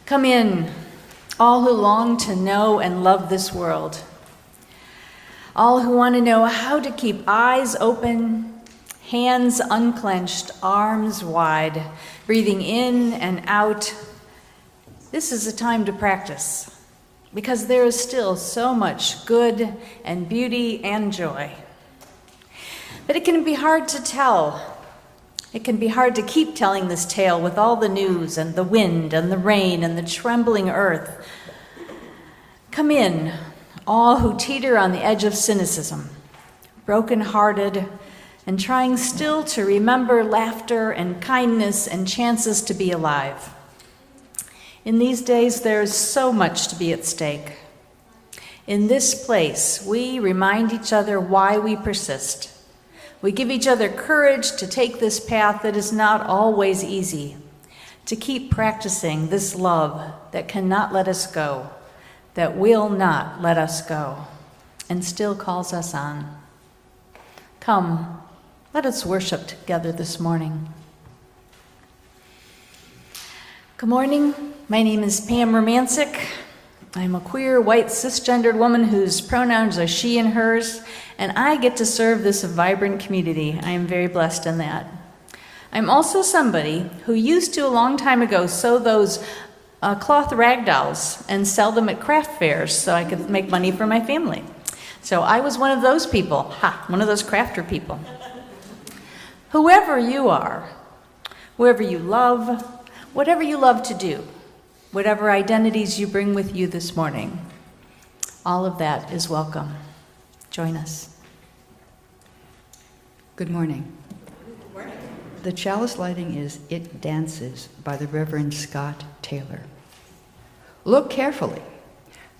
Come in, all who long to know and love this world. All who want to know how to keep eyes open, hands unclenched, arms wide, breathing in and out. This is a time to practice, because there is still so much good and beauty and joy. But it can be hard to tell. It can be hard to keep telling this tale with all the news and the wind and the rain and the trembling earth. Come in, all who teeter on the edge of cynicism, broken-hearted, and trying still to remember laughter and kindness and chances to be alive. In these days, there is so much to be at stake. In this place, we remind each other why we persist. We give each other courage to take this path that is not always easy, to keep practicing this love that cannot let us go, that will not let us go, and still calls us on. Come, let us worship together this morning. Good morning. My name is Pam Romancic. I'm a queer, white, cisgendered woman whose pronouns are she and hers, and I get to serve this vibrant community. I am very blessed in that. I'm also somebody who used to, a long time ago, sew those cloth rag dolls and sell them at craft fairs so I could make money for my family. So I was one of those people, one of those crafter people. Whoever you are, whoever you love, whatever you love to do, whatever identities you bring with you this morning, all of that is welcome. Join us. Good morning. Good morning. The chalice lighting is It Dances by the Reverend Scott Taylor. Look carefully.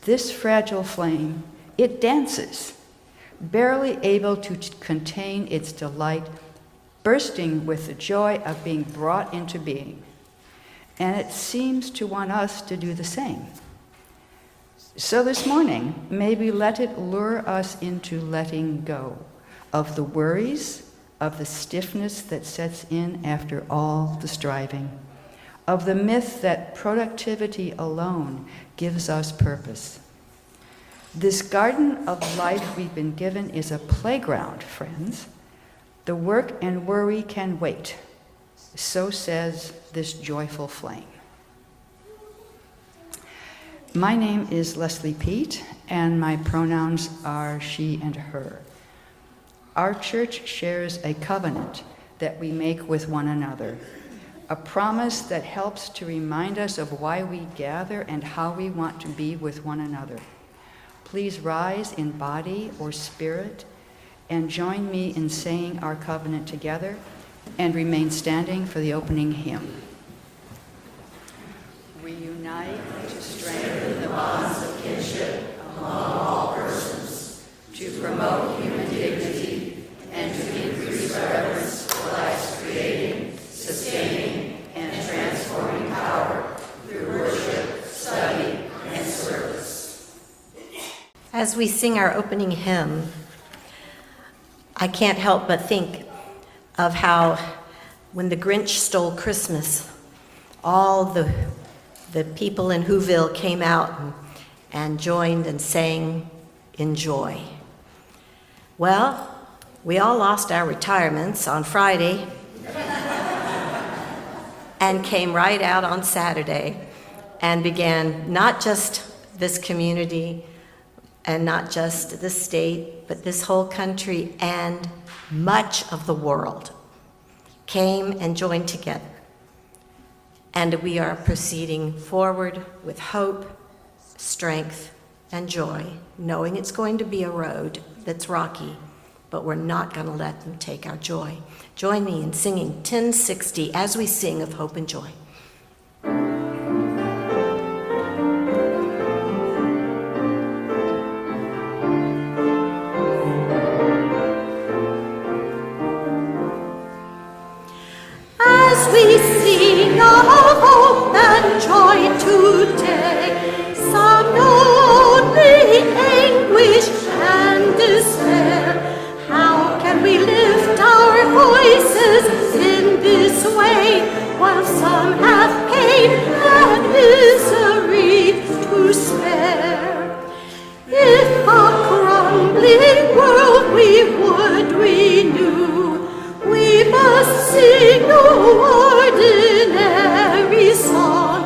This fragile flame, it dances, barely able to contain its delight, bursting with the joy of being brought into being. And it seems to want us to do the same. So this morning, maybe let it lure us into letting go of the worries, of the stiffness that sets in after all the striving, of the myth that productivity alone gives us purpose. This garden of life we've been given is a playground, friends. The work and worry can wait. So says this joyful flame. My name is Leslie Pete, and my pronouns are she and her. Our church shares a covenant that we make with one another, a promise that helps to remind us of why we gather and how we want to be with one another. Please rise in body or spirit and join me in saying our covenant together, and remain standing for the opening hymn. We unite to strengthen the bonds of kinship among all persons, to promote human dignity, and to increase reverence for life's creating, sustaining, and transforming power through worship, study, and service. As we sing our opening hymn, I can't help but think of how when the Grinch stole Christmas, all the people in Whoville came out and joined and sang in joy. Well, we all lost our retirements on Friday and came right out on Saturday and began not just this community, and not just this state, but this whole country and much of the world came and joined together. And we are proceeding forward with hope, strength, and joy, knowing it's going to be a road that's rocky, but we're not going to let them take our joy. Join me in singing 1060 as we sing of hope and joy. As we sing of hope and joy today, some know only anguish and despair. How can we lift our voices in this way, while some have pain and misery to spare? If a crumbling world we would renew, we must sing no ordinary song.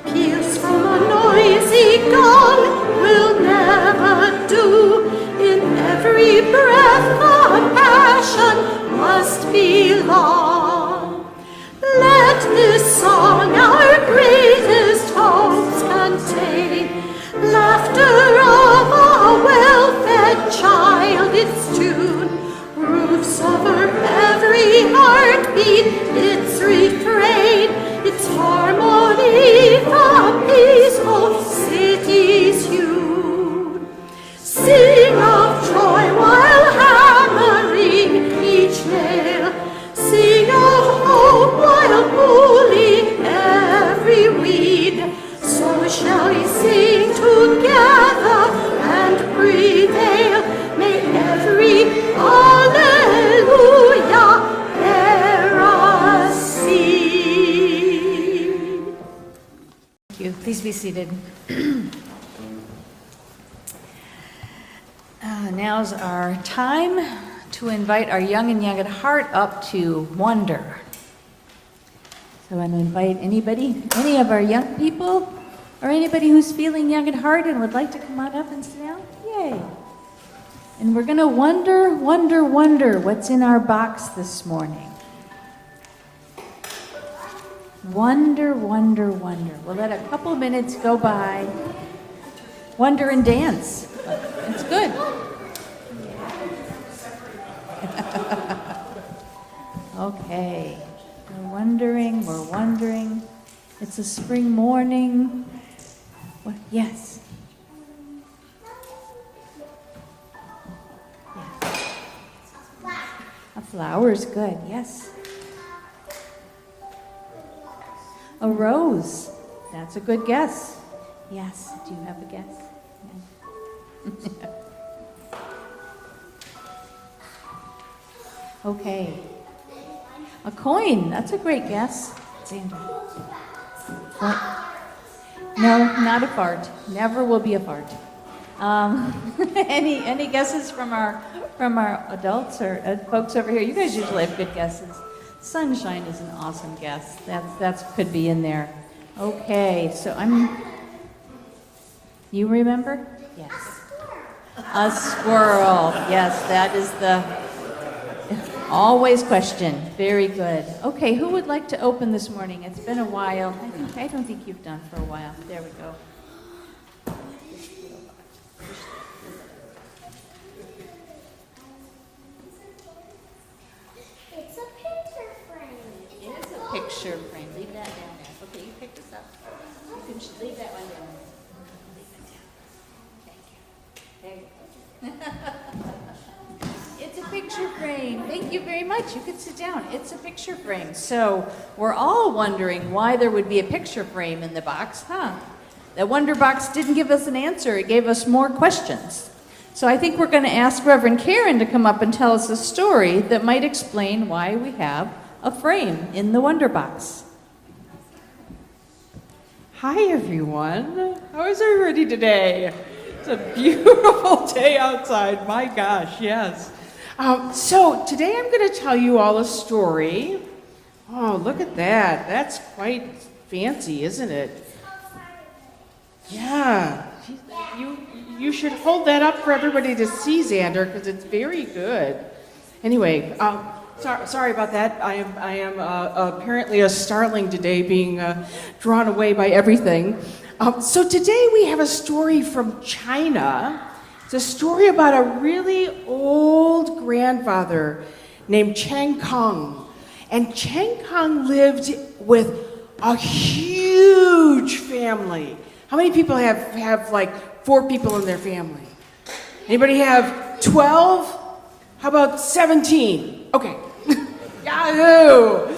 Peals from a noisy gong will never do. In every breath a passion must belong. Let this song our greatest hopes contain. Laughter of a well-fed child its tune. Roofs over every heartbeat, its refrain, its harmony, the peaceful city's hue. Sing of joy while hammering each nail. Sing of hope while pulling every weed. So shall we sing together and prevail. May every Alleluia bear us seed. Thank you. Please be seated. Now's our time to invite our young and young at heart up to wonder. So I'm going to invite anybody, any of our young people, or anybody who's feeling young at heart and would like to come on up and sit down. Yay! And we're going to wonder what's in our box this morning. Wonder. We'll let a couple minutes go by. Wonder and dance. It's good. Okay. We're wondering. It's a spring morning. What? Yes. A flower is good, yes. A rose, that's a good guess. Yes, do you have a guess? Yeah. Okay. A coin, that's a great guess. Sandra. What? No, not a fart. Never will be a fart. Any guesses from our adults or folks over here? You guys usually have good guesses. Sunshine is an awesome guess. That's could be in there. Okay, so you remember? Yes. A squirrel. Yes, that is the always question. Very good. Okay, who would like to open this morning? It's been a while. I don't think you've done for a while. There we go. Picture frame. Leave that down there. Okay, you pick this up. You can leave that one down. Leave it down. Thank you. There you go. It's a picture frame. Thank you very much. You can sit down. It's a picture frame. So we're all wondering why there would be a picture frame in the box, huh? That wonder box didn't give us an answer. It gave us more questions. So I think we're going to ask Reverend Karen to come up and tell us a story that might explain why we have a frame in the wonder box. Hi everyone. How is everybody today? It's a beautiful day outside. My gosh, yes. So today I'm going to tell you all a story. Oh, look at that. That's quite fancy, isn't it? Yeah. You should hold that up for everybody to see, Xander, because it's very good. Anyway, sorry about that. I am apparently a starling today, being drawn away by everything. So today we have a story from China. It's a story about a really old grandfather named Cheng Kung. And Cheng Kung lived with a huge family. How many people have like 4 people in their family? Anybody have 12? How about 17? Okay. Yahoo!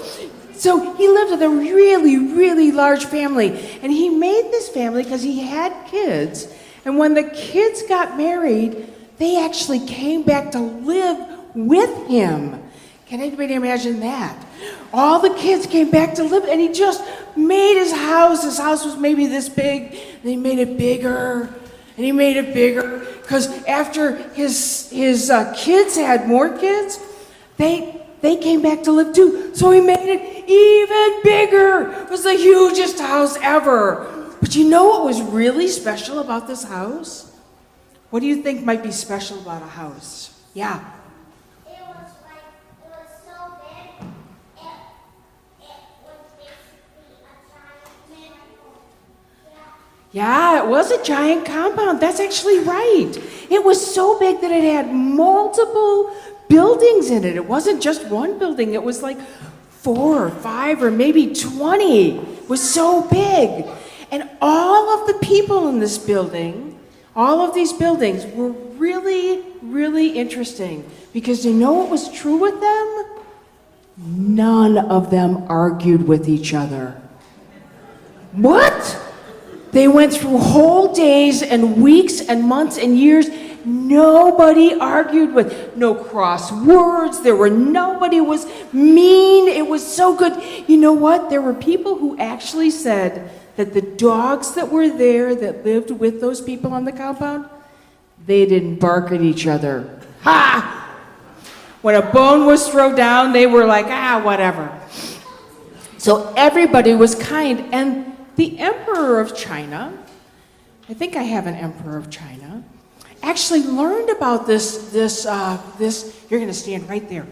So he lived with a really, really large family. And he made this family because he had kids. And when the kids got married, they actually came back to live with him. Can anybody imagine that? All the kids came back to live, and he just made his house. His house was maybe this big, and he made it bigger, and he made it bigger, because after his kids had more kids, they came back to live too. So he made it even bigger. It was the hugest house ever. But you know what was really special about this house? What do you think might be special about a house? Yeah. Yeah, it was a giant compound. That's actually right. It was so big that it had multiple buildings in it. It wasn't just one building. It was like 4 or 5 or maybe 20. It was so big. And all of the people in this building, all of these buildings were really, really interesting. Because you know what was true with them? None of them argued with each other. What? They went through whole days and weeks and months and years. Nobody argued with, no cross words. Nobody was mean. It was so good. You know what? There were people who actually said that the dogs that were there that lived with those people on the compound, they didn't bark at each other. Ha! When a bone was thrown down, they were like, whatever. So everybody was kind. And the Emperor of China, I think I have an Emperor of China, actually learned about this, you're going to stand right there.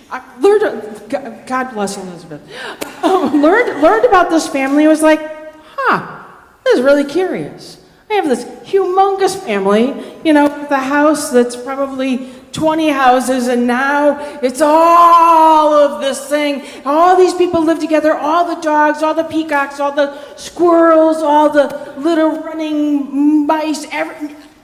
God bless Elizabeth. Learned about this family and was like, this is really curious. I have this humongous family, with a house that's probably 20 houses, and now it's all of this thing. All these people live together, all the dogs, all the peacocks, all the squirrels, all the little running mice.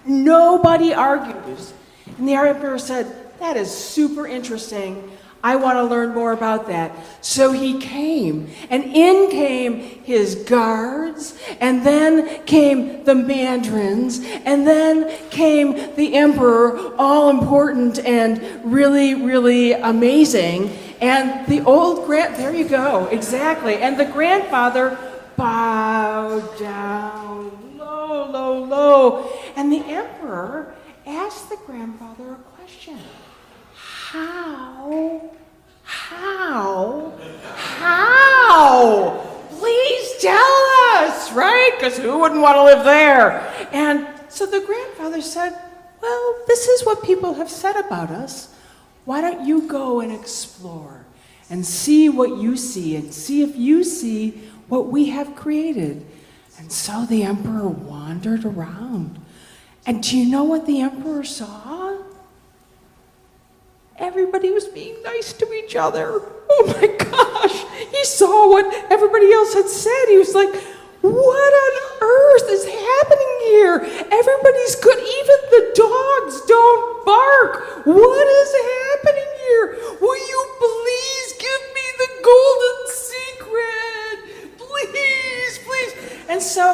Nobody argues. And the emperor said, that is super interesting. I want to learn more about that. So he came, and in came his guards, and then came the mandarins, and then came the emperor, all important and really, really amazing. And the there you go, exactly. And the grandfather bowed down, low, low, low. And the emperor asked the grandfather a question. How? Please tell us, right? Because who wouldn't want to live there? And so the grandfather said, well, this is what people have said about us. Why don't you go and explore and see what you see and see if you see what we have created? And so the emperor wandered around. And do you know what the emperor saw? Everybody was being nice to each other. Oh my gosh. He saw what everybody else had said. He was like, what on earth is happening here? Everybody's good. Even the dogs don't bark. What is happening here? Will you please give me the golden secret? Please, please. And so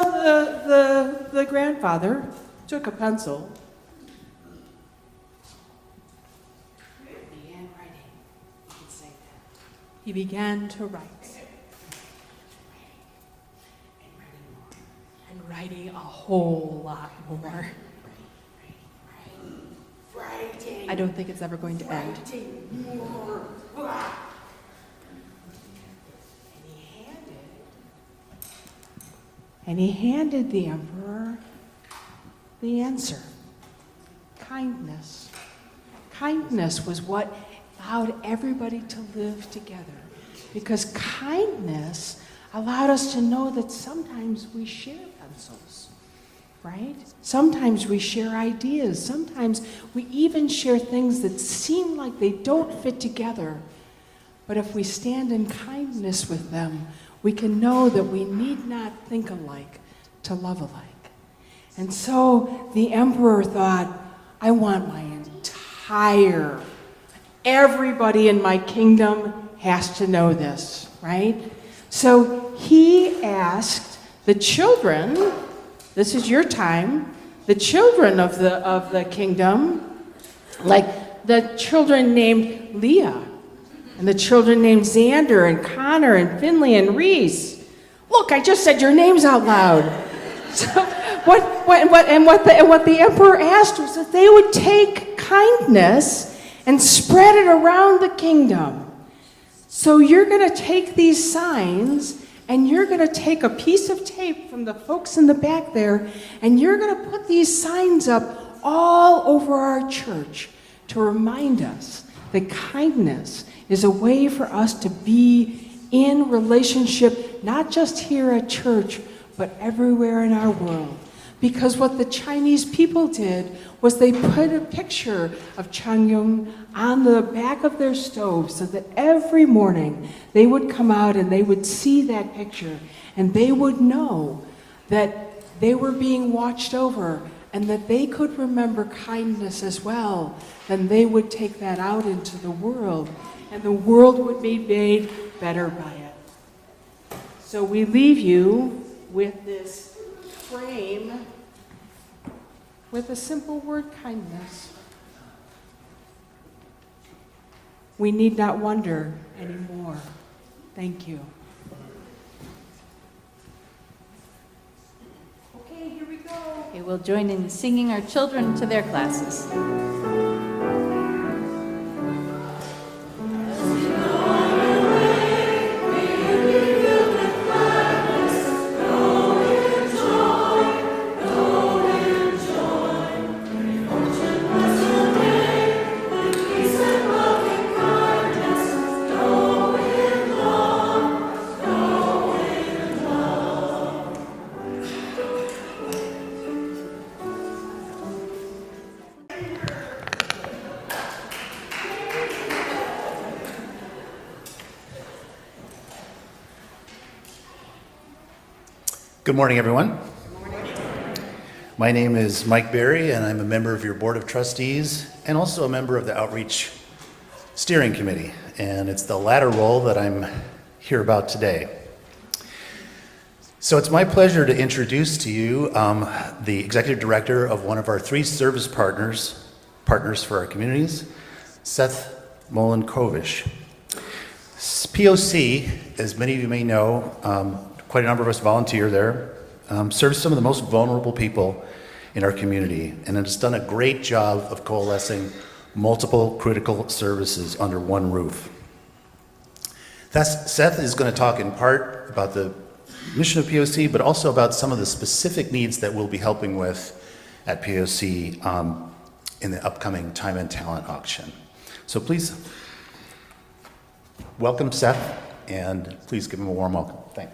the grandfather took a pencil. He began to write. And writing a whole lot more. I don't think it's ever going to end. And he handed the emperor the answer. Kindness. Kindness was what allowed everybody to live together. Because kindness allowed us to know that sometimes we share pencils, right? Sometimes we share ideas. Sometimes we even share things that seem like they don't fit together. But if we stand in kindness with them, we can know that we need not think alike to love alike. And so the emperor thought, I want everybody in my kingdom has to know this, right? So he asked the children, this is your time, the children of the kingdom, like the children named Leah, and the children named Xander and Connor and Finley and Reese. Look, I just said your names out loud. So what the emperor asked was that they would take kindness and spread it around the kingdom. So you're going to take these signs and you're going to take a piece of tape from the folks in the back there and you're going to put these signs up all over our church to remind us that kindness is a way for us to be in relationship, not just here at church, but everywhere in our world. Because what the Chinese people did was they put a picture of Changyong on the back of their stove so that every morning they would come out and they would see that picture and they would know that they were being watched over and that they could remember kindness as well. Then they would take that out into the world and the world would be made better by it. So we leave you with this frame with a simple word, kindness. We need not wonder anymore. Thank you. Okay, here we go. Okay, we'll join in singing our children to their classes. Good morning, everyone. My name is Mike Berry, and I'm a member of your Board of Trustees and also a member of the Outreach Steering Committee. And it's the latter role that I'm here about today. So it's my pleasure to introduce to you the Executive Director of one of our 3 service partners for our communities, Seth Mullen-Kovish. POC, as many of you may know, quite a number of us volunteer there, serves some of the most vulnerable people in our community, and has done a great job of coalescing multiple critical services under one roof. Seth is going to talk in part about the mission of POC, but also about some of the specific needs that we'll be helping with at POC in the upcoming Time and Talent auction. So please welcome Seth, and please give him a warm welcome. Thanks.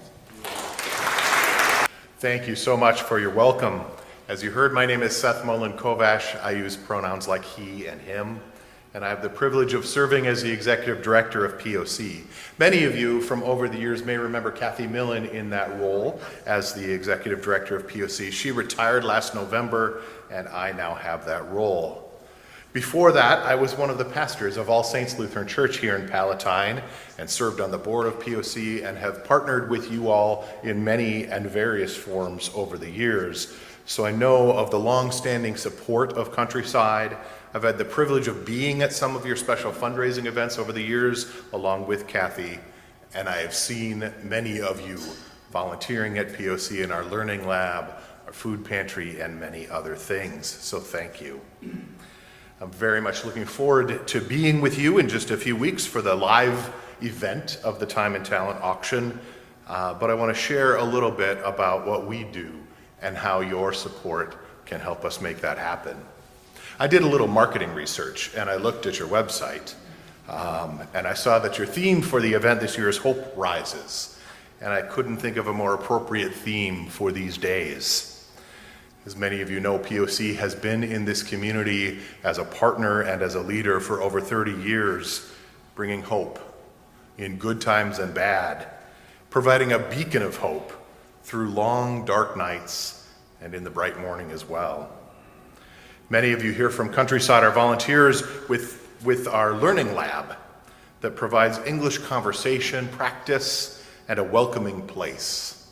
Thank you so much for your welcome. As you heard, my name is Seth Mullen-Kovash. I use pronouns like he and him, and I have the privilege of serving as the Executive Director of POC. Many of you from over the years may remember Kathy Millen in that role as the Executive Director of POC. She retired last November, and I now have that role. Before that, I was one of the pastors of All Saints Lutheran Church here in Palatine and served on the board of POC and have partnered with you all in many and various forms over the years. So I know of the long-standing support of Countryside. I've had the privilege of being at some of your special fundraising events over the years along with Kathy, and I have seen many of you volunteering at POC in our learning lab, our food pantry, and many other things. So thank you. I'm very much looking forward to being with you in just a few weeks for the live event of the Time and Talent auction, but I want to share a little bit about what we do and how your support can help us make that happen. I did a little marketing research and I looked at your website and I saw that your theme for the event this year is Hope Rises. And I couldn't think of a more appropriate theme for these days. As many of you know, POC has been in this community as a partner and as a leader for over 30 years, bringing hope in good times and bad, providing a beacon of hope through long, dark nights and in the bright morning as well. Many of you here from Countryside are volunteers with our learning lab that provides English conversation, practice, and a welcoming place.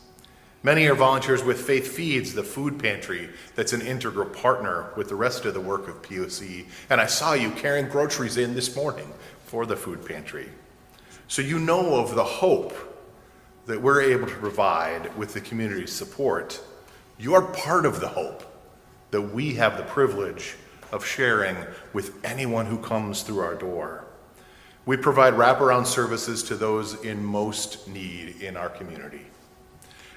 Many are volunteers with Faith Feeds, the food pantry that's an integral partner with the rest of the work of POC. And I saw you carrying groceries in this morning for the food pantry. So you know of the hope that we're able to provide with the community's support. You are part of the hope that we have the privilege of sharing with anyone who comes through our door. We provide wraparound services to those in most need in our community.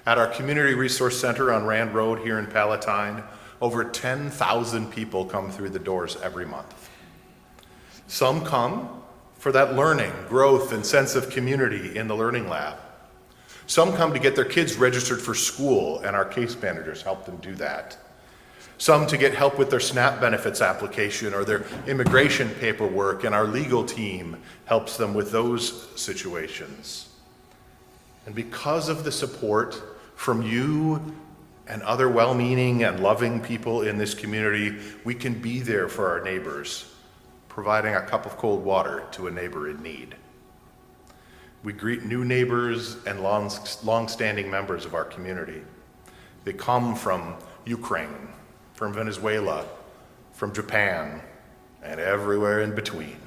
At our Community Resource Center on Rand Road here in Palatine, over 10,000 people come through the doors every month. Some come for that learning, growth, and sense of community in the Learning Lab. Some come to get their kids registered for school, and our case managers help them do that. Some to get help with their SNAP benefits application or their immigration paperwork, and our legal team helps them with those situations. And because of the support from you and other well-meaning and loving people in this community, we can be there for our neighbors, providing a cup of cold water to a neighbor in need. We greet new neighbors and long-standing members of our community. They come from Ukraine, from Venezuela, from Japan, and everywhere in between.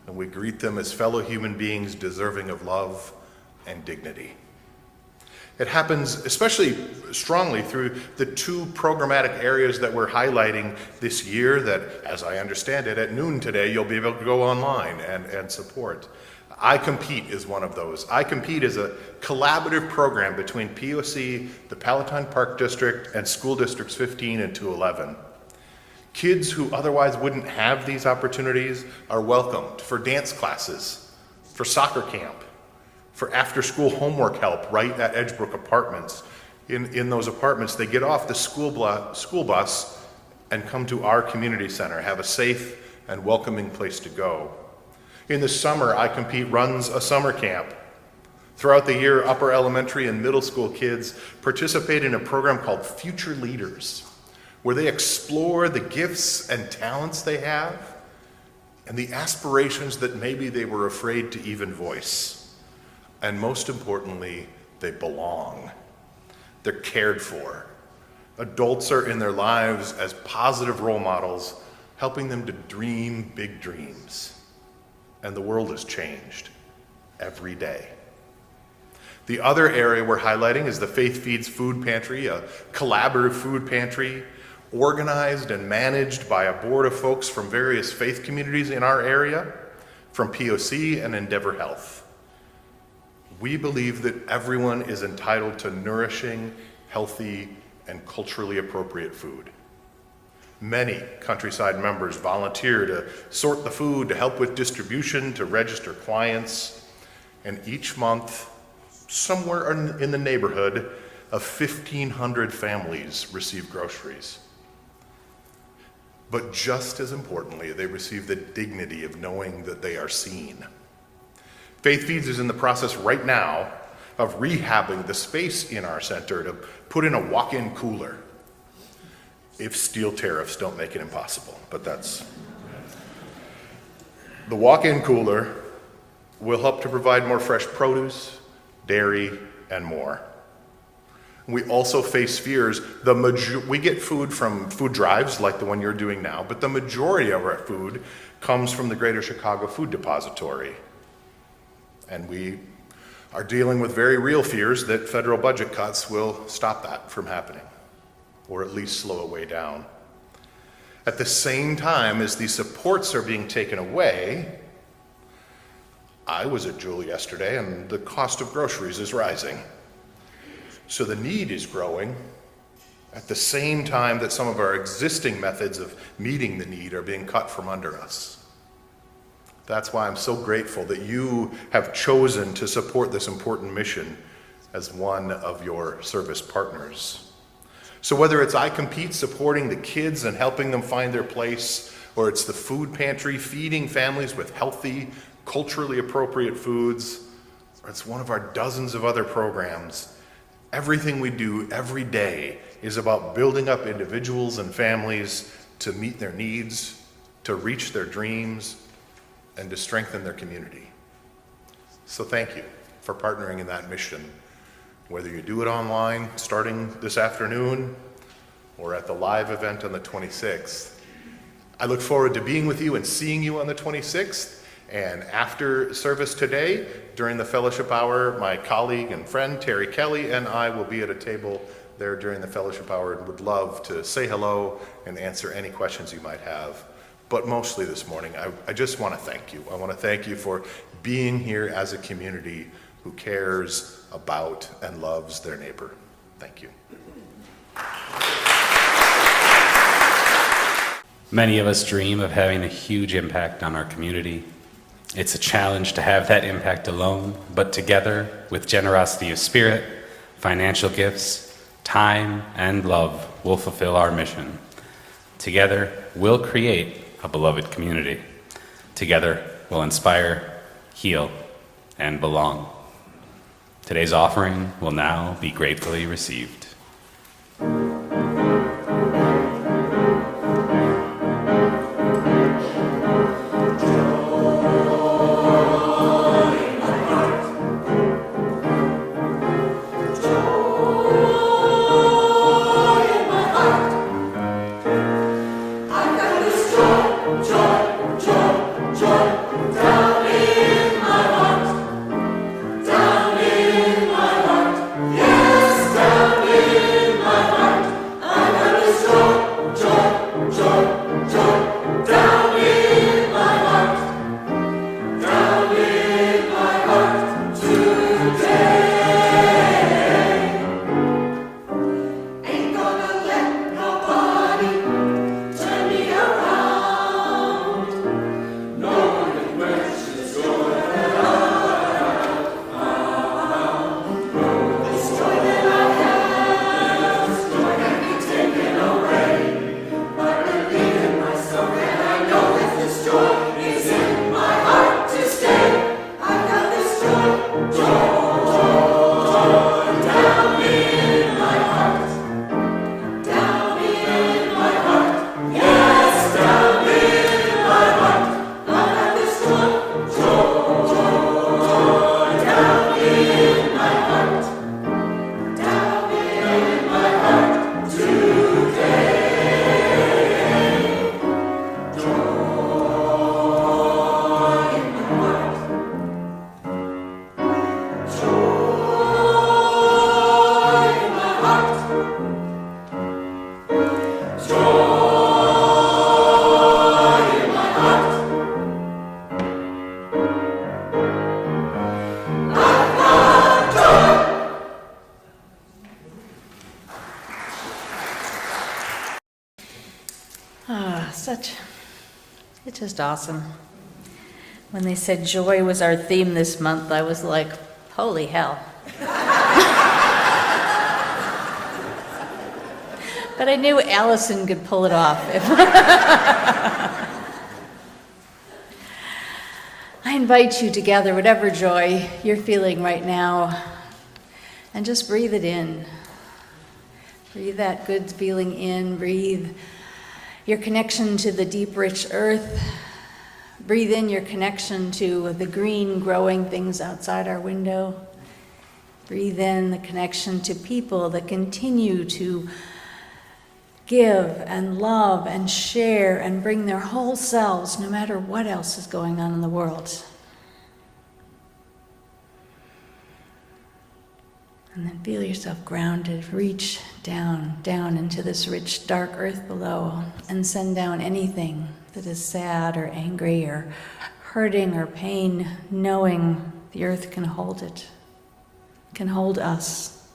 And we greet them as fellow human beings deserving of love and dignity. It happens especially strongly through the two programmatic areas that we're highlighting this year that, as I understand it, at noon today, you'll be able to go online and support. I Compete is one of those. I Compete is a collaborative program between POC, the Palatine Park District, and school districts 15 and 211. Kids who otherwise wouldn't have these opportunities are welcomed for dance classes, for soccer camp, for after-school homework help right at Edgebrook Apartments. In those apartments, they get off the school bus and come to our community center, have a safe and welcoming place to go. In the summer, I Compete runs a summer camp. Throughout the year, upper elementary and middle school kids participate in a program called Future Leaders, where they explore the gifts and talents they have and the aspirations that maybe they were afraid to even voice. And most importantly, they belong. They're cared for. Adults are in their lives as positive role models, helping them to dream big dreams. And the world has changed every day. The other area we're highlighting is the Faith Feeds Food Pantry, a collaborative food pantry organized and managed by a board of folks from various faith communities in our area, from POC and Endeavor Health. We believe that everyone is entitled to nourishing, healthy, and culturally appropriate food. Many Countryside members volunteer to sort the food, to help with distribution, to register clients, and each month, somewhere in the neighborhood of 1,500 families receive groceries. But just as importantly, they receive the dignity of knowing that they are seen. Faith Feeds is in the process right now of rehabbing the space in our center to put in a walk-in cooler, if steel tariffs don't make it impossible, but that's... The walk-in cooler will help to provide more fresh produce, dairy, and more. We also face fears. We get food from food drives like the one you're doing now, but the majority of our food comes from the Greater Chicago Food Depository. And we are dealing with very real fears that federal budget cuts will stop that from happening, or at least slow it way down. At the same time as these supports are being taken away, I was at Jewel yesterday and the cost of groceries is rising. So the need is growing at the same time that some of our existing methods of meeting the need are being cut from under us. That's why I'm so grateful that you have chosen to support this important mission as one of your service partners. So whether it's I Compete supporting the kids and helping them find their place, or it's the food pantry feeding families with healthy, culturally appropriate foods, or it's one of our dozens of other programs, everything we do every day is about building up individuals and families to meet their needs, to reach their dreams, and to strengthen their community. So thank you for partnering in that mission, whether you do it online starting this afternoon or at the live event on the 26th. I look forward to being with you and seeing you on the 26th. And after service today, during the fellowship hour, my colleague and friend Terry Kelly and I will be at a table there during the fellowship hour and would love to say hello and answer any questions you might have. But mostly this morning, I just want to thank you. I want to thank you for being here as a community who cares about and loves their neighbor. Thank you. Many of us dream of having a huge impact on our community. It's a challenge to have that impact alone, but together, with generosity of spirit, financial gifts, time, and love, we'll fulfill our mission. Together, we'll create a beloved community. Together, we'll inspire, heal, and belong. Today's offering will now be gratefully received. It's just awesome. When they said joy was our theme this month, I was like, holy hell. But I knew Allison could pull it off. I invite you to gather whatever joy you're feeling right now and just breathe it in. Breathe that good feeling in. Breathe your connection to the deep, rich earth. Breathe in your connection to the green, growing things outside our window. Breathe in the connection to people that continue to give and love and share and bring their whole selves no matter what else is going on in the world. And then feel yourself grounded. Reach down into this rich, dark earth below and send down anything that is sad or angry or hurting or pain, knowing the earth can hold it, can hold us.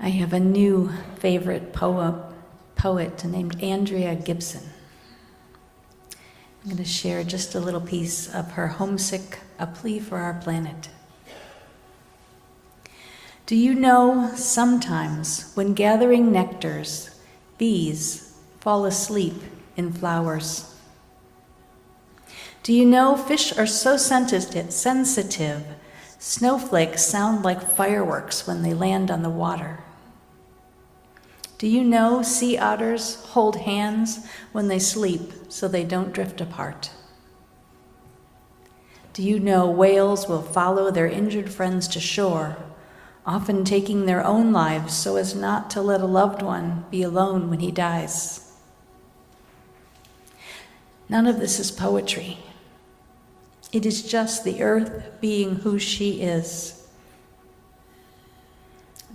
I have a new favorite poet named Andrea Gibson. I'm going to share just a little piece of her Homesick, A Plea for Our Planet. Do you know sometimes when gathering nectars, bees fall asleep in flowers? Do you know fish are so sensitive, snowflakes sound like fireworks when they land on the water? Do you know sea otters hold hands when they sleep so they don't drift apart? Do you know whales will follow their injured friends to shore, often taking their own lives so as not to let a loved one be alone when he dies? None of this is poetry. It is just the earth being who she is.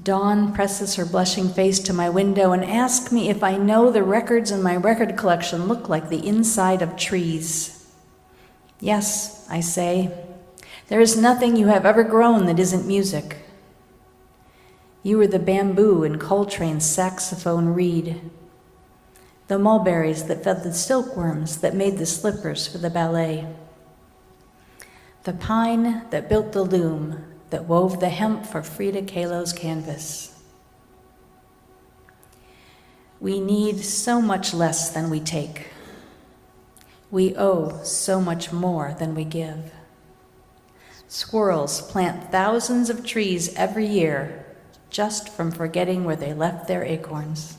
Dawn presses her blushing face to my window and asks me if I know the records in my record collection look like the inside of trees. Yes, I say. There is nothing you have ever grown that isn't music. You were the bamboo in Coltrane's saxophone reed, the mulberries that fed the silkworms that made the slippers for the ballet, the pine that built the loom that wove the hemp for Frida Kahlo's canvas. We need so much less than we take. We owe so much more than we give. Squirrels plant thousands of trees every year just from forgetting where they left their acorns.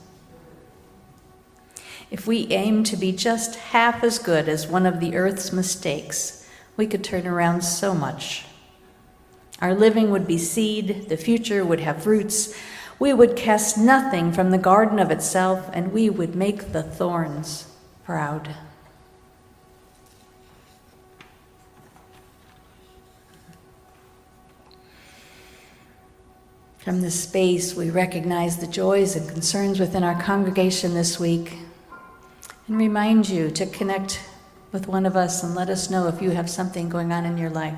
If we aim to be just half as good as one of the earth's mistakes, we could turn around so much. Our living would be seed, the future would have roots, we would cast nothing from the garden of itself, and we would make the thorns proud. From this space, we recognize the joys and concerns within our congregation this week and remind you to connect with one of us and let us know if you have something going on in your life.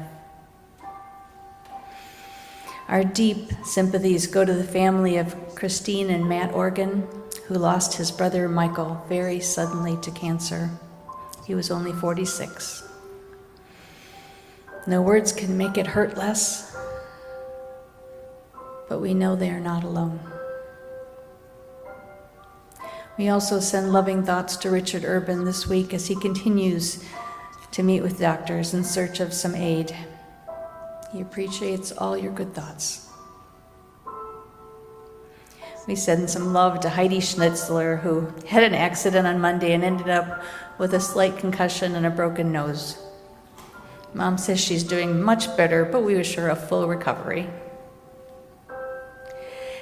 Our deep sympathies go to the family of Christine and Matt Organ, who lost his brother Michael very suddenly to cancer. He was only 46. No words can make it hurt less, but we know they are not alone. We also send loving thoughts to Richard Urban this week as he continues to meet with doctors in search of some aid. He appreciates all your good thoughts. We send some love to Heidi Schnitzler, who had an accident on Monday and ended up with a slight concussion and a broken nose. Mom says she's doing much better, but we wish her a full recovery.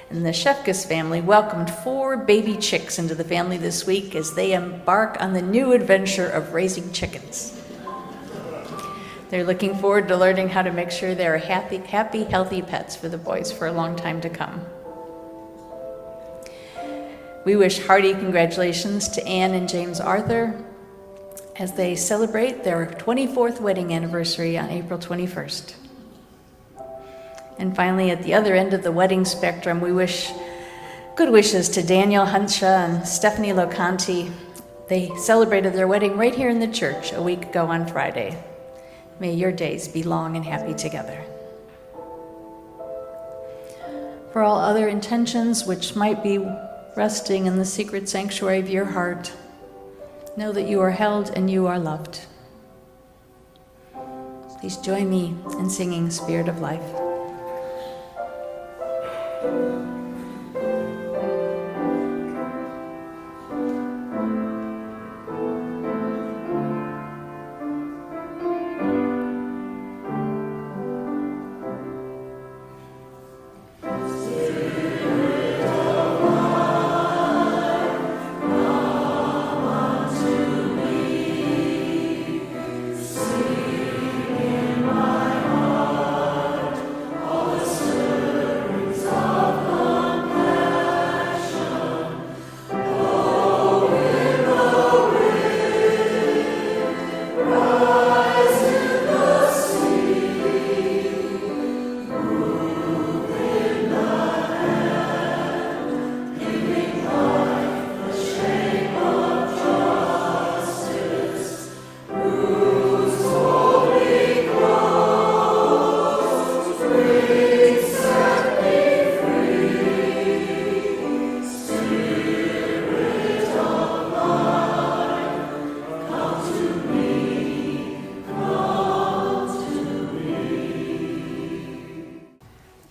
And the Shefkus family welcomed 4 baby chicks into the family this week as they embark on the new adventure of raising chickens. They're looking forward to learning how to make sure they're happy, healthy pets for the boys for a long time to come. We wish hearty congratulations to Anne and James Arthur as they celebrate their 24th wedding anniversary on April 21st. And finally, at the other end of the wedding spectrum, we wish good wishes to Daniel Hunsha and Stephanie Locanti. They celebrated their wedding right here in the church a week ago on Friday. May your days be long and happy together. For all other intentions which might be resting in the secret sanctuary of your heart, know that you are held and you are loved. Please join me in singing Spirit of Life. Of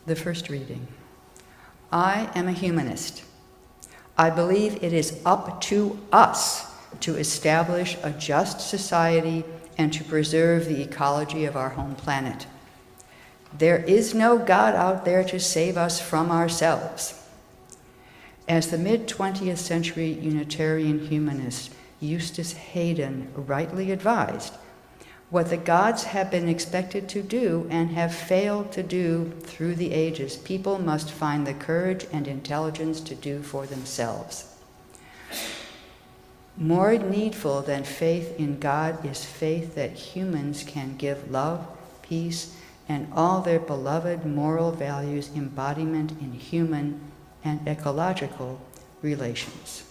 The first reading. I am a humanist. I believe it is up to us to establish a just society and to preserve the ecology of our home planet. There is no God out there to save us from ourselves. As the mid-20th century Unitarian humanist Eustace Hayden rightly advised, what the gods have been expected to do and have failed to do through the ages, people must find the courage and intelligence to do for themselves. More needful than faith in God is faith that humans can give love, peace, and all their beloved moral values embodiment in human and ecological relations.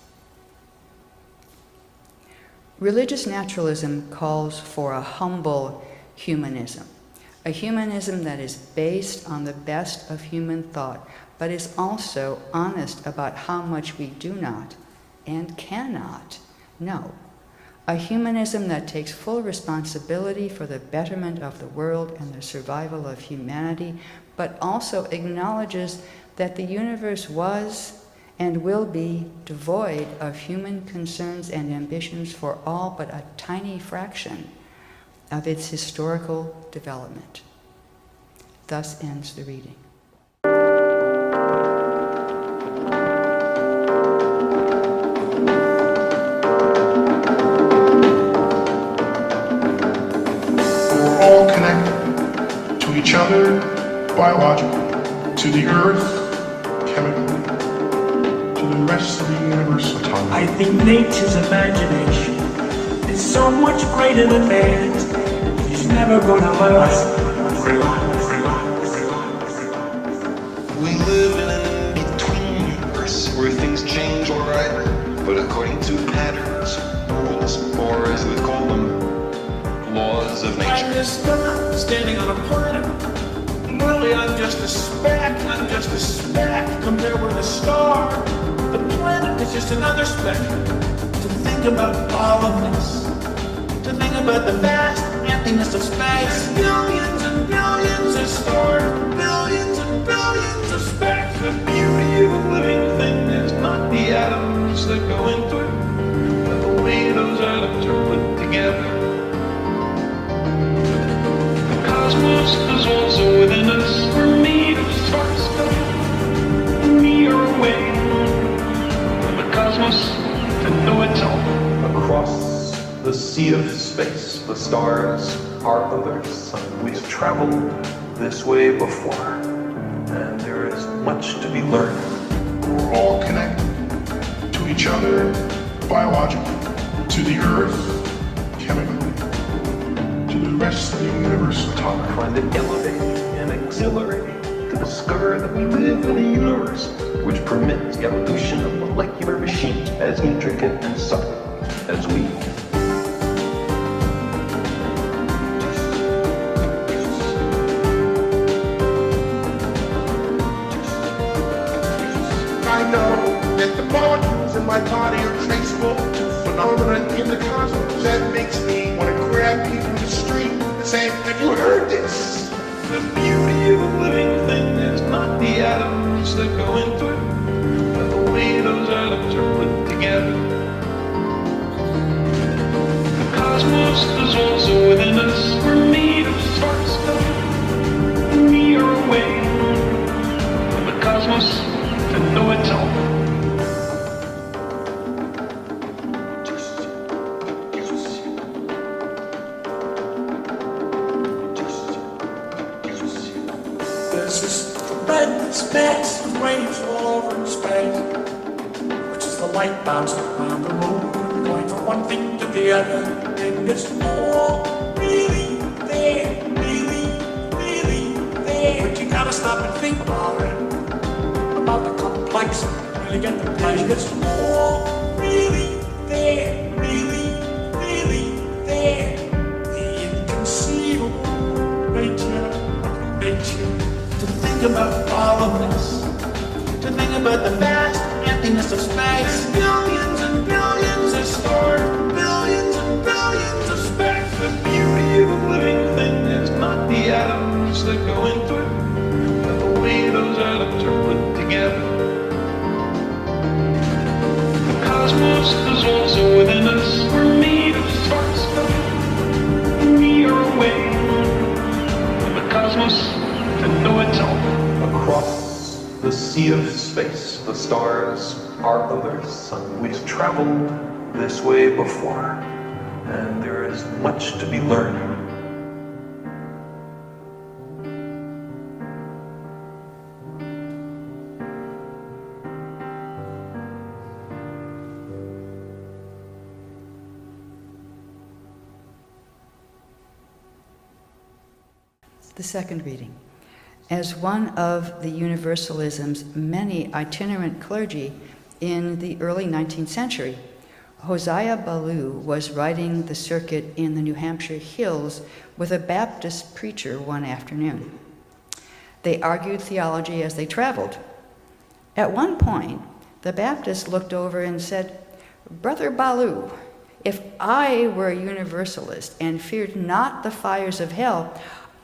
Religious naturalism calls for a humble humanism, a humanism that is based on the best of human thought, but is also honest about how much we do not and cannot know. A humanism that takes full responsibility for the betterment of the world and the survival of humanity, but also acknowledges that the universe was and will be devoid of human concerns and ambitions for all but a tiny fraction of its historical development. Thus ends the reading. We're all connected to each other biologically, to the earth chemically, to the rest of the universe atomically. I think nature's imagination is so much greater than man's. He's never gonna learn. We live in an in-between universe where things change alright, but according to patterns, rules, or as we call them, laws of nature. I'm just not standing on a planet. Really, I'm just a speck compared with a star. The planet is just another speck. To think about all of this, to think about the vast emptiness of space. Billions and billions of stars, billions and billions of specks. The beauty of a living thing is not the atoms that go into it, but the way those atoms are put together. The cosmos is also within us. We're made of sparks and we are away from the cosmos to know itself. Across the sea of space, the stars are others. We've traveled this way before, and there is much to be learned. We're all connected to each other biologically, to the earth chemically, to the rest of the universe atomically. I find it elevating and exhilarating to discover that we live in a universe which permits the evolution of molecular machines as intricate and subtle as we. I know that the molecules in my body are traceable to phenomena in the cosmos. That makes me want to grab people in the street and say, have you heard this? The beauty of a living thing is not the atoms that go into it, but the way those atoms are put together. The cosmos is also within us. We're made of sparks and we are away from the cosmos to know itself. There's this tremendous mass of waves all over in space, which is the light bouncing around the moon, going from one thing to the other, and it's all really there, really there. But you gotta stop and think about it, about the complexity, really get the pleasure. It's all really there, really there. The inconceivable nature. To think about all of this, to think about the vast emptiness of space. Billions and billions of stars, billions and billions of specks. The beauty of a living thing is not the atoms that go into it, but the way to know itself. Across the sea of space, the stars are others. We've traveled this way before, and there is much to be learned. The second reading. As one of the Universalism's many itinerant clergy in the early 19th century, Hosea Ballou was riding the circuit in the New Hampshire hills with a Baptist preacher one afternoon. They argued theology as they traveled. At one point, the Baptist looked over and said, "Brother Ballou, if I were a Universalist and feared not the fires of hell,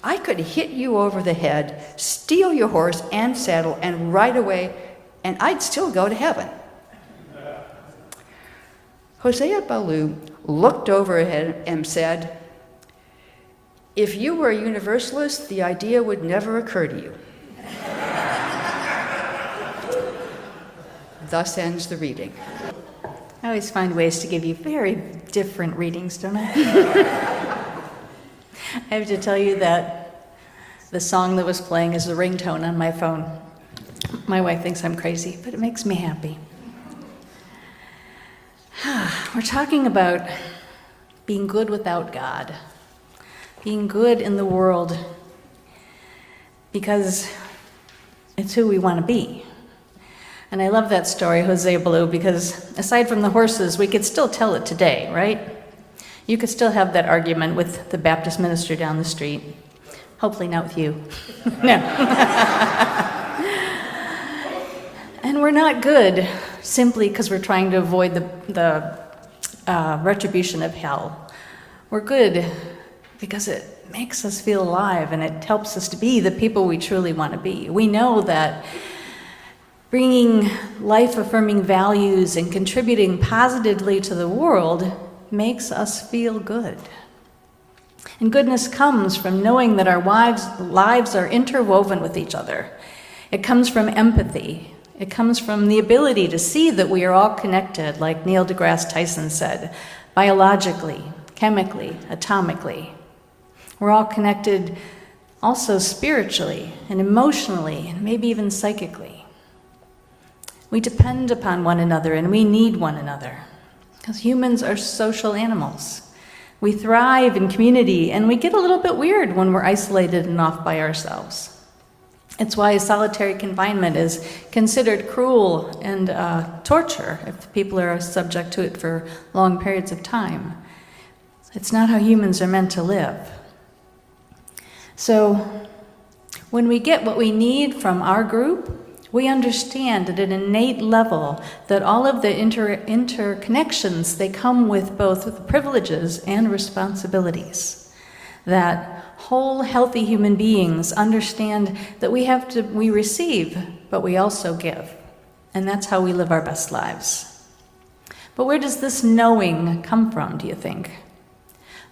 I could hit you over the head, steal your horse and saddle, and ride away, and I'd still go to heaven." Hosea Ballou looked over ahead and said, "If you were a Universalist, the idea would never occur to you." Thus ends the reading. I always find ways to give you very different readings, don't I? I have to tell you that the song that was playing is the ringtone on my phone. My wife thinks I'm crazy, but it makes me happy. We're talking about being good without God, being good in the world because it's who we want to be. And I love that story, Hosea Ballou, because aside from the horses, we could still tell it today, right? You could still have that argument with the Baptist minister down the street. Hopefully not with you. No. And we're not good simply because we're trying to avoid the retribution of hell. We're good because it makes us feel alive and it helps us to be the people we truly want to be. We know that bringing life-affirming values and contributing positively to the world makes us feel good. And goodness comes from knowing that our lives are interwoven with each other. It comes from empathy. It comes from the ability to see that we are all connected, like Neil deGrasse Tyson said, biologically, chemically, atomically. We're all connected also spiritually and emotionally and maybe even psychically. We depend upon one another and we need one another because humans are social animals. We thrive in community and we get a little bit weird when we're isolated and off by ourselves. It's why solitary confinement is considered cruel and torture if people are subject to it for long periods of time. It's not how humans are meant to live. So when we get what we need from our group, we understand at an innate level that all of the interconnections, they come with both privileges and responsibilities. That whole healthy human beings understand that we receive, but we also give. And that's how we live our best lives. But where does this knowing come from, do you think?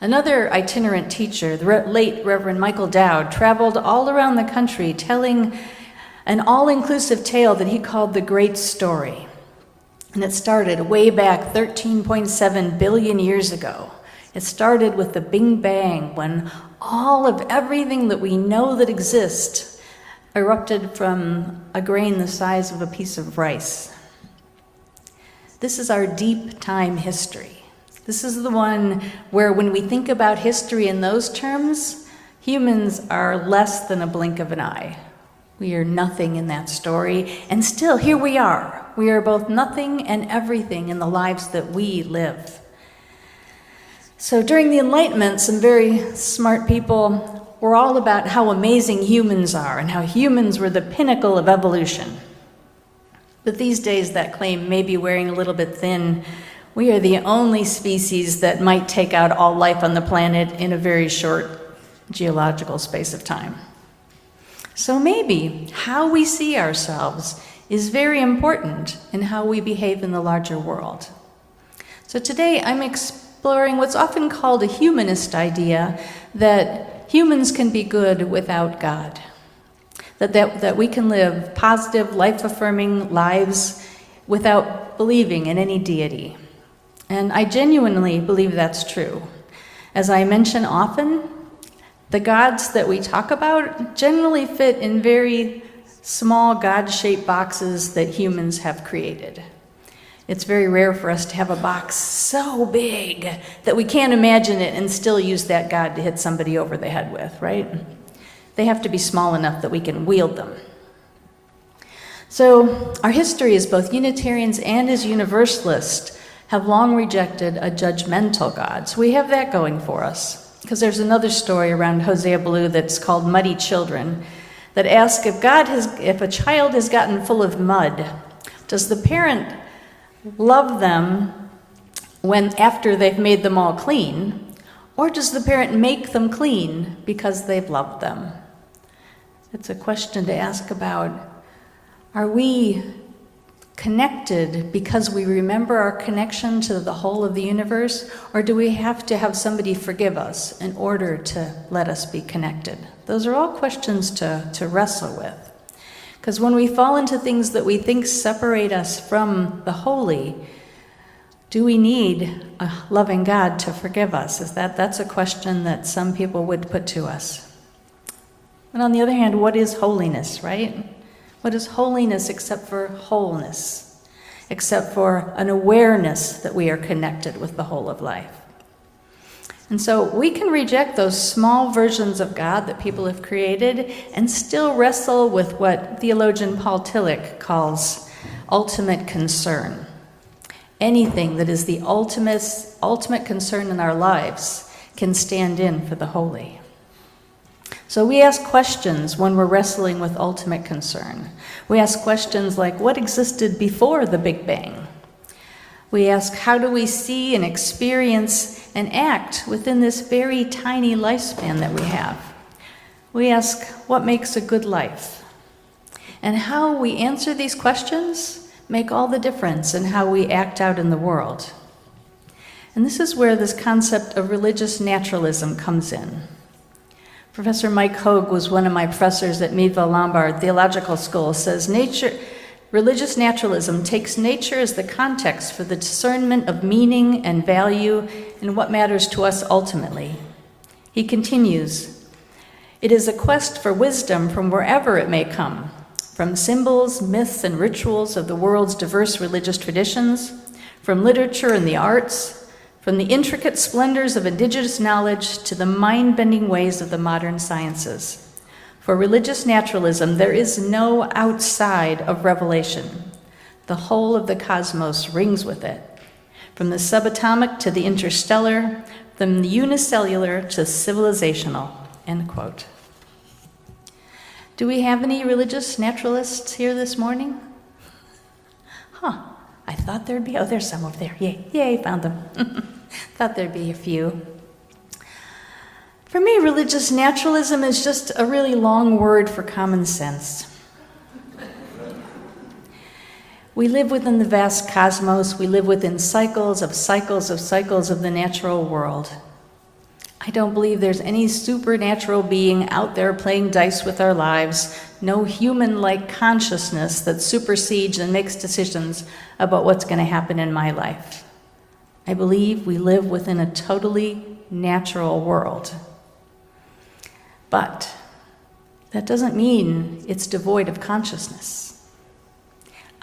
Another itinerant teacher, the late Reverend Michael Dowd, traveled all around the country telling an all-inclusive tale that he called the Great Story. And it started way back 13.7 billion years ago. It started with the Big Bang, when all of everything that we know that exists erupted from a grain the size of a piece of rice. This is our deep time history. This is the one where when we think about history in those terms, humans are less than a blink of an eye. We are nothing in that story, and still here we are. We are both nothing and everything in the lives that we live. So during the Enlightenment, some very smart people were all about how amazing humans are and how humans were the pinnacle of evolution. But these days, that claim may be wearing a little bit thin. We are the only species that might take out all life on the planet in a very short geological space of time. So maybe how we see ourselves is very important in how we behave in the larger world. So today I'm exploring what's often called a humanist idea that humans can be good without God. that we can live positive, life-affirming lives without believing in any deity. And I genuinely believe that's true. As I mention often, the gods that we talk about generally fit in very small God-shaped boxes that humans have created. It's very rare for us to have a box so big that we can't imagine it and still use that God to hit somebody over the head with, right? They have to be small enough that we can wield them. So our history as both Unitarians and as Universalists have long rejected a judgmental God. So we have that going for us. Because there's another story around Hosea Ballou that's called Muddy Children that asks if a child has gotten full of mud, does the parent love them after they've made them all clean, or does the parent make them clean because they've loved them? It's a question to ask about, are we connected because we remember our connection to the whole of the universe, or do we have to have somebody forgive us in order to let us be connected? Those are all questions to wrestle with. Because when we fall into things that we think separate us from the holy, do we need a loving God to forgive us? That's a question that some people would put to us. And on the other hand, what is holiness, right? What is holiness except for wholeness, except for an awareness that we are connected with the whole of life? And so we can reject those small versions of God that people have created and still wrestle with what theologian Paul Tillich calls ultimate concern. Anything that is the ultimate concern in our lives can stand in for the holy. So we ask questions when we're wrestling with ultimate concern. We ask questions like, what existed before the Big Bang? We ask, how do we see and experience and act within this very tiny lifespan that we have? We ask, what makes a good life? And how we answer these questions make all the difference in how we act out in the world. And this is where this concept of religious naturalism comes in. Professor Mike Hogue was one of my professors at Meadville Lombard Theological School, says religious naturalism takes nature as the context for the discernment of meaning and value and what matters to us ultimately. He continues, it is a quest for wisdom from wherever it may come, from symbols, myths, and rituals of the world's diverse religious traditions, from literature and the arts, from the intricate splendors of indigenous knowledge to the mind-bending ways of the modern sciences. For religious naturalism, there is no outside of revelation. The whole of the cosmos rings with it, from the subatomic to the interstellar, from the unicellular to civilizational, end quote. Do we have any religious naturalists here this morning? I thought there'd be, there's some over there. Yay, found them. Thought there'd be a few. For me, religious naturalism is just a really long word for common sense. We live within the vast cosmos. We live within cycles of the natural world. I don't believe there's any supernatural being out there playing dice with our lives, no human-like consciousness that supersedes and makes decisions about what's going to happen in my life. I believe we live within a totally natural world. But that doesn't mean it's devoid of consciousness.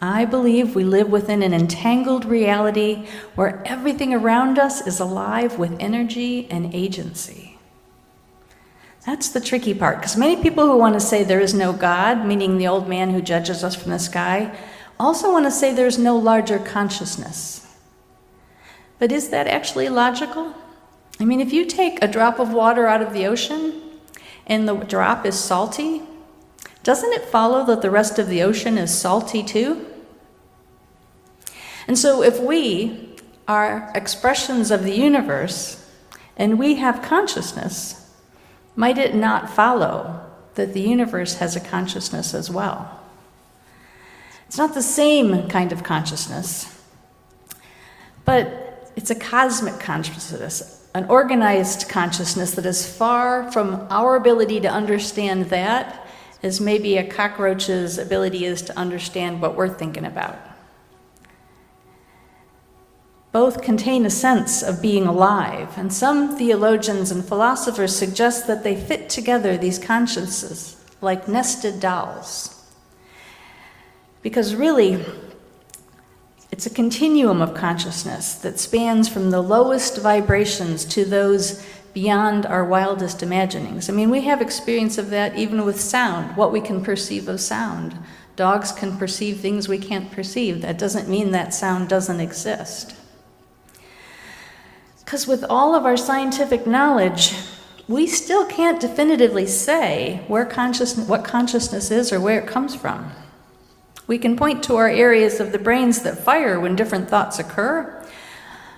I believe we live within an entangled reality where everything around us is alive with energy and agency. That's the tricky part, because many people who want to say there is no God, meaning the old man who judges us from the sky, also want to say there's no larger consciousness. But is that actually logical? I mean, if you take a drop of water out of the ocean and the drop is salty, doesn't it follow that the rest of the ocean is salty too? And so if we are expressions of the universe and we have consciousness, might it not follow that the universe has a consciousness as well? It's not the same kind of consciousness, but it's a cosmic consciousness, an organized consciousness that is far from our ability to understand that as maybe a cockroach's ability is to understand what we're thinking about. Both contain a sense of being alive, and some theologians and philosophers suggest that they fit together, these consciences, like nested dolls. Because really, it's a continuum of consciousness that spans from the lowest vibrations to those beyond our wildest imaginings. I mean, we have experience of that even with sound, what we can perceive of sound. Dogs can perceive things we can't perceive. That doesn't mean that sound doesn't exist. Because with all of our scientific knowledge, we still can't definitively say what consciousness is or where it comes from. We can point to our areas of the brains that fire when different thoughts occur,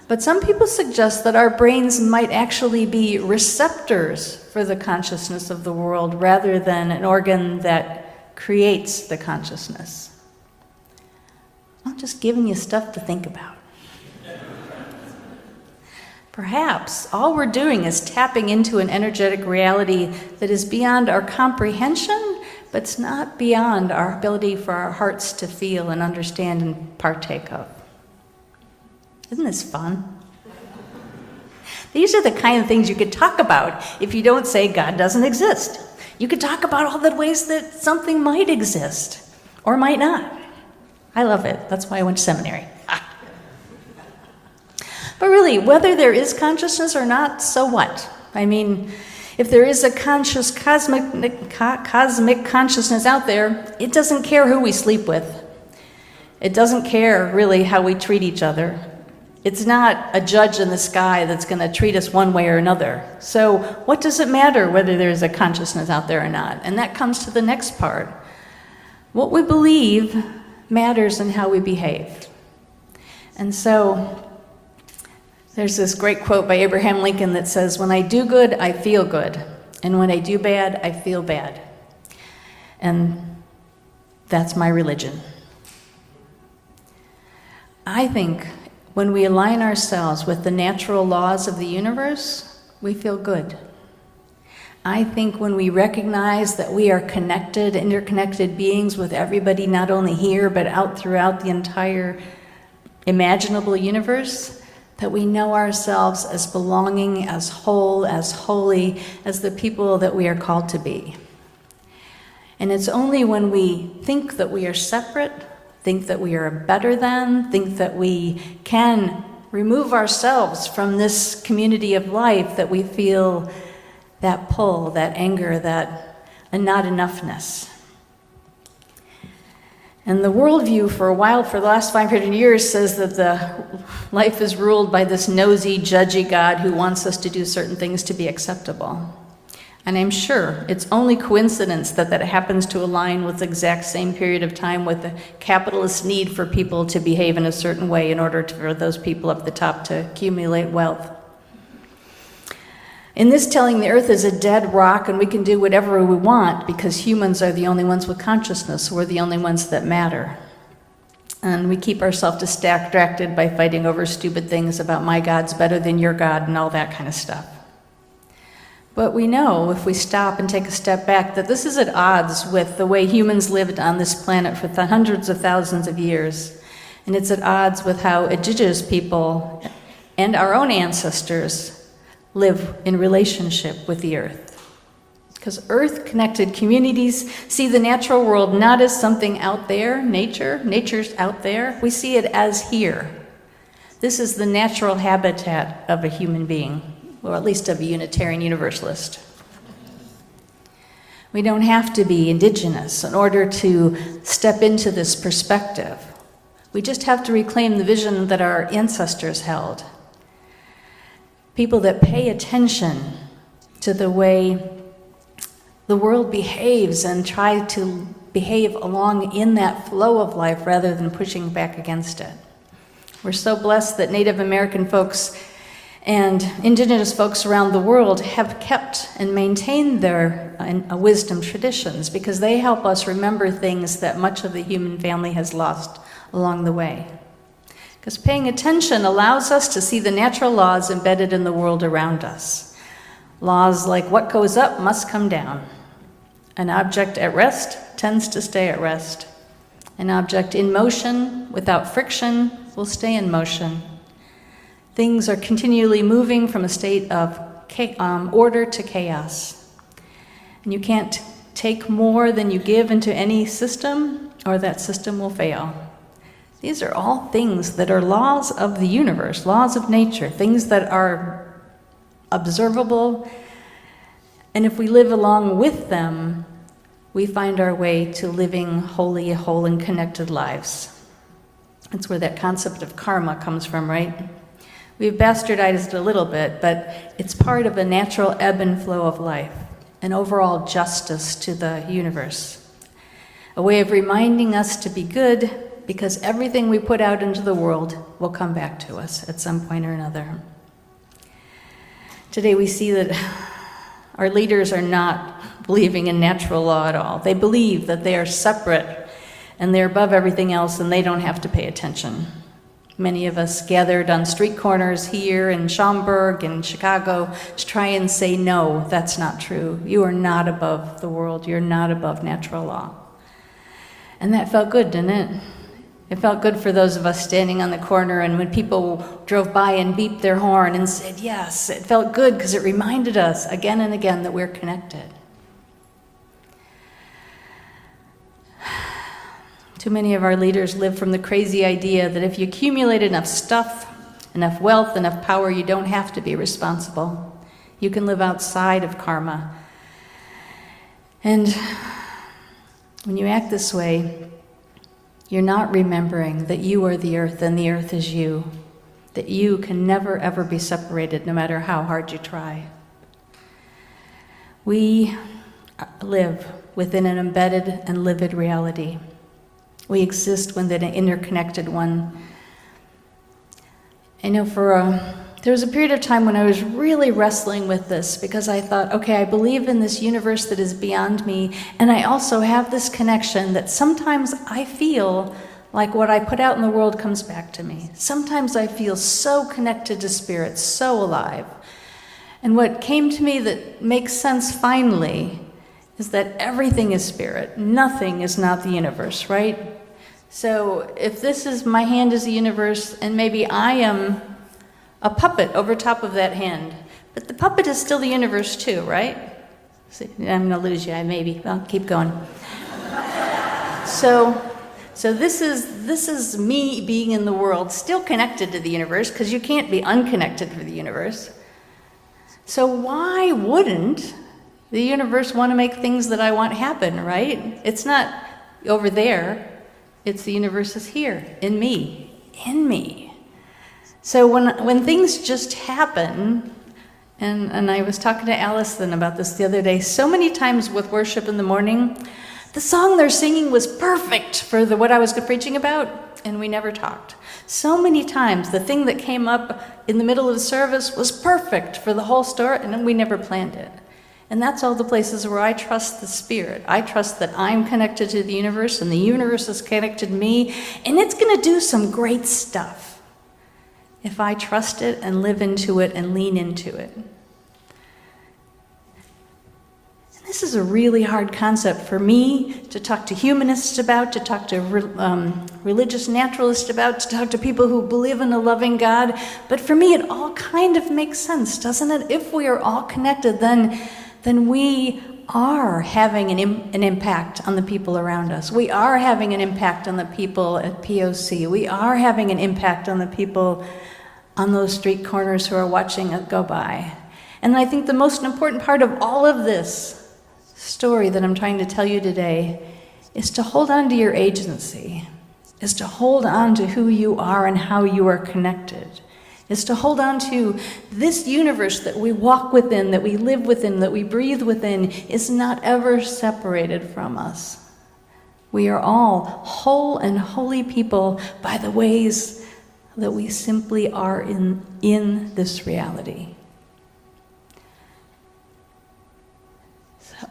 but some people suggest that our brains might actually be receptors for the consciousness of the world rather than an organ that creates the consciousness. I'm just giving you stuff to think about. Perhaps all we're doing is tapping into an energetic reality that is beyond our comprehension, but it's not beyond our ability for our hearts to feel and understand and partake of. Isn't this fun? These are the kind of things you could talk about if you don't say God doesn't exist. You could talk about all the ways that something might exist or might not. I love it. That's why I went to seminary. But really, whether there is consciousness or not, so what? I mean, if there is a conscious cosmic consciousness out there, it doesn't care who we sleep with. It doesn't care really how we treat each other. It's not a judge in the sky that's going to treat us one way or another. So what does it matter whether there's a consciousness out there or not? And that comes to the next part. What we believe matters in how we behave. And so there's this great quote by Abraham Lincoln that says, "When I do good, I feel good. And when I do bad, I feel bad." And that's my religion. I think when we align ourselves with the natural laws of the universe, we feel good. I think when we recognize that we are connected, interconnected beings with everybody, not only here, but out throughout the entire imaginable universe, that we know ourselves as belonging, as whole, as holy, as the people that we are called to be. And it's only when we think that we are separate, think that we are better than, think that we can remove ourselves from this community of life that we feel that pull, that anger, that not enoughness. And the worldview for a while, for the last 500 years, says that the life is ruled by this nosy, judgy God who wants us to do certain things to be acceptable. And I'm sure it's only coincidence that that happens to align with the exact same period of time with the capitalist need for people to behave in a certain way in order for those people up the top to accumulate wealth. In this telling, the earth is a dead rock and we can do whatever we want because humans are the only ones with consciousness. We're the only ones that matter. And we keep ourselves distracted by fighting over stupid things about my God's better than your God and all that kind of stuff. But we know, if we stop and take a step back, that this is at odds with the way humans lived on this planet for hundreds of thousands of years. And it's at odds with how indigenous people and our own ancestors live in relationship with the earth. Because earth-connected communities see the natural world not as something out there, nature's out there. We see it as here. This is the natural habitat of a human being, or at least of a Unitarian Universalist. We don't have to be indigenous in order to step into this perspective. We just have to reclaim the vision that our ancestors held. People that pay attention to the way the world behaves and try to behave along in that flow of life rather than pushing back against it. We're so blessed that Native American folks and indigenous folks around the world have kept and maintained their wisdom traditions because they help us remember things that much of the human family has lost along the way. Because paying attention allows us to see the natural laws embedded in the world around us. Laws like what goes up must come down. An object at rest tends to stay at rest. An object in motion without friction will stay in motion. Things are continually moving from a state of order to chaos. And you can't take more than you give into any system, or that system will fail. These are all things that are laws of the universe, laws of nature, things that are observable. And if we live along with them, we find our way to living holy, whole, and connected lives. That's where that concept of karma comes from, right? We've bastardized it a little bit, but it's part of a natural ebb and flow of life, an overall justice to the universe. A way of reminding us to be good, because everything we put out into the world will come back to us at some point or another. Today we see that our leaders are not believing in natural law at all. They believe that they are separate and they're above everything else and they don't have to pay attention. Many of us gathered on street corners here in Schaumburg and Chicago to try and say, no, that's not true. You are not above the world. You're not above natural law. And that felt good, didn't it? It felt good for those of us standing on the corner, and when people drove by and beeped their horn and said yes, it felt good because it reminded us again and again that we're connected. Too many of our leaders live from the crazy idea that if you accumulate enough stuff, enough wealth, enough power, you don't have to be responsible. You can live outside of karma. And when you act this way, you're not remembering that you are the earth and the earth is you, that you can never ever be separated no matter how hard you try. We live within an embedded and livid reality. We exist within an interconnected one. I know there was a period of time when I was really wrestling with this because I thought, okay, I believe in this universe that is beyond me, and I also have this connection that sometimes I feel like what I put out in the world comes back to me. Sometimes I feel so connected to spirit, so alive. And what came to me that makes sense finally is that everything is spirit. Nothing is not the universe, right? So if this is my hand is the universe, and maybe I am a puppet over top of that hand, but the puppet is still the universe too, right? See, I'm gonna lose you, maybe. I'll keep going. So this is me being in the world, still connected to the universe, because you can't be unconnected to the universe. So why wouldn't the universe want to make things that I want happen, right? It's not over there. It's the universe is here, in me, in me. So when things just happen, and I was talking to Allison about this the other day, so many times with worship in the morning, the song they're singing was perfect for what I was preaching about, and we never talked. So many times the thing that came up in the middle of the service was perfect for the whole story, and then we never planned it. And that's all the places where I trust the Spirit. I trust that I'm connected to the universe and the universe is connected to me, and it's going to do some great stuff if I trust it and live into it and lean into it. And this is a really hard concept for me to talk to humanists about, to talk to religious naturalists about, to talk to people who believe in a loving God. But for me, it all kind of makes sense, doesn't it? If we are all connected, then we are having an impact on the people around us. We are having an impact on the people at POC. We are having an impact on the people on those street corners who are watching it go by. And I think the most important part of all of this story that I'm trying to tell you today is to hold on to your agency, is to hold on to who you are and how you are connected, is to hold on to this universe that we walk within, that we live within, that we breathe within, is not ever separated from us. We are all whole and holy people by the ways that we simply are in this reality.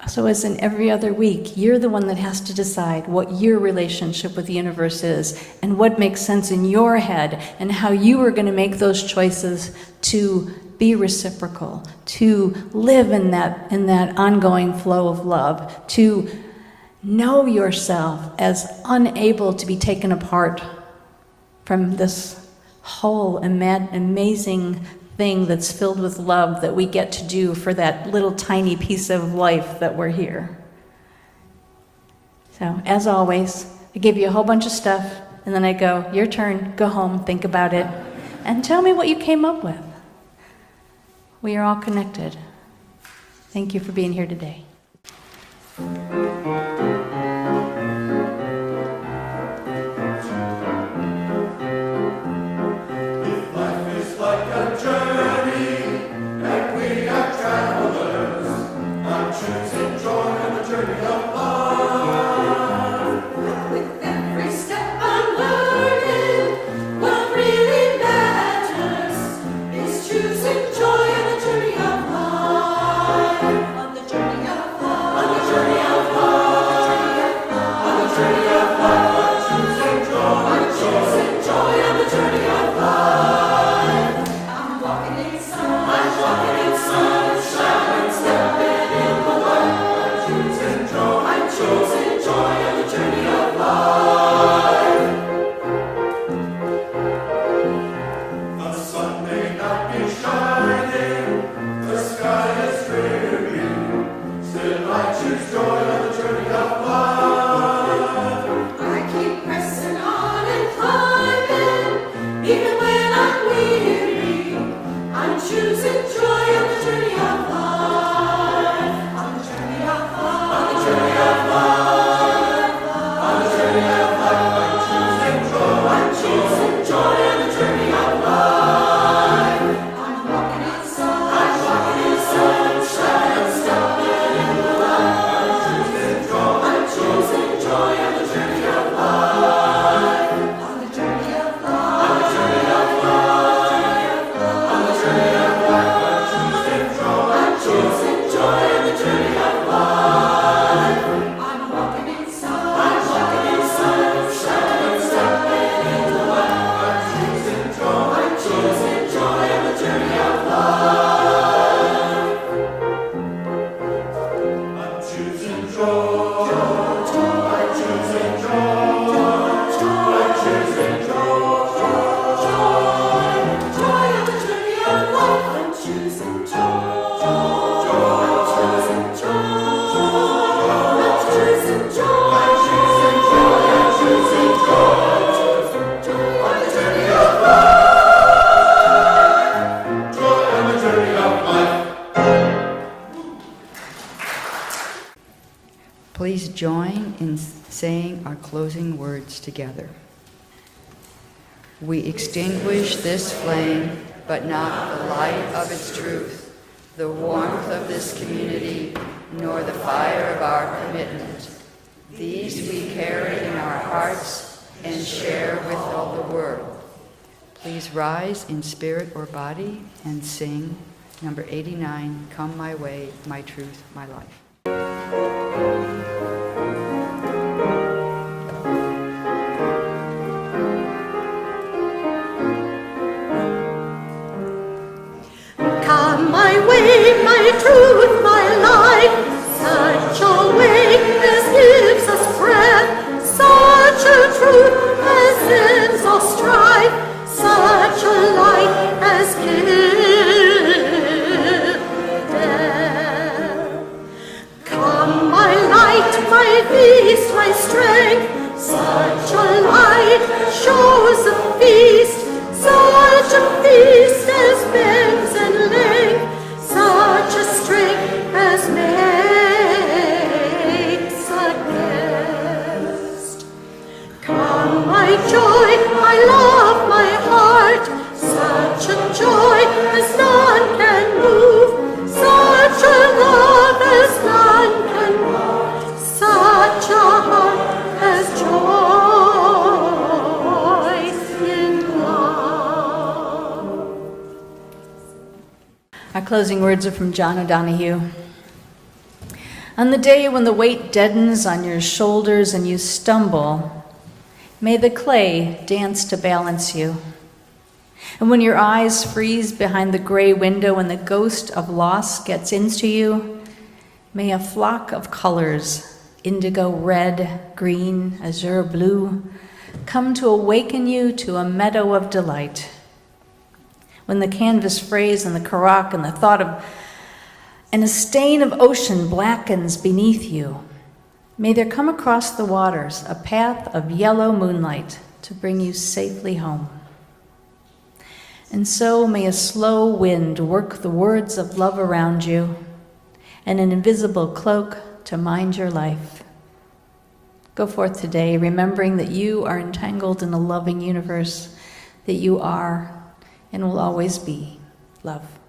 So as in every other week, you're the one that has to decide what your relationship with the universe is and what makes sense in your head and how you are going to make those choices to be reciprocal, to live in that ongoing flow of love, to know yourself as unable to be taken apart from this whole amazing thing that's filled with love that we get to do for that little tiny piece of life that we're here. So, as always, I give you a whole bunch of stuff, and then I go, your turn, go home, think about it, and tell me what you came up with. We are all connected. Thank you for being here today. Please join in saying our closing words together. We extinguish this flame, but not the light of its truth, the warmth of this community, nor the fire of our commitment. These we carry in our hearts and share with all the world. Please rise in spirit or body and sing number 89, Come My Way, My Truth, My Life. Come my way, my truth, my life, such a way as gives us breath, such a truth as ends all strife, such a light as kills death. Come my light, my peace, my strength, such a light shows a feast, such a feast as bends and length, such a strength as makes a guest. Come my joy, my love, my heart, such a joy as none can move, such a love as none can move, such a heart as joy. Our closing words are from John O'Donohue. On the day when the weight deadens on your shoulders and you stumble, may the clay dance to balance you. And when your eyes freeze behind the gray window and the ghost of loss gets into you, may a flock of colors, indigo, red, green, azure, blue, come to awaken you to a meadow of delight. When the canvas frays and the karak and the thought of and a stain of ocean blackens beneath you, may there come across the waters a path of yellow moonlight to bring you safely home. And so may a slow wind work the words of love around you and an invisible cloak to mind your life. Go forth today, remembering that you are entangled in a loving universe, that you are and will always be love.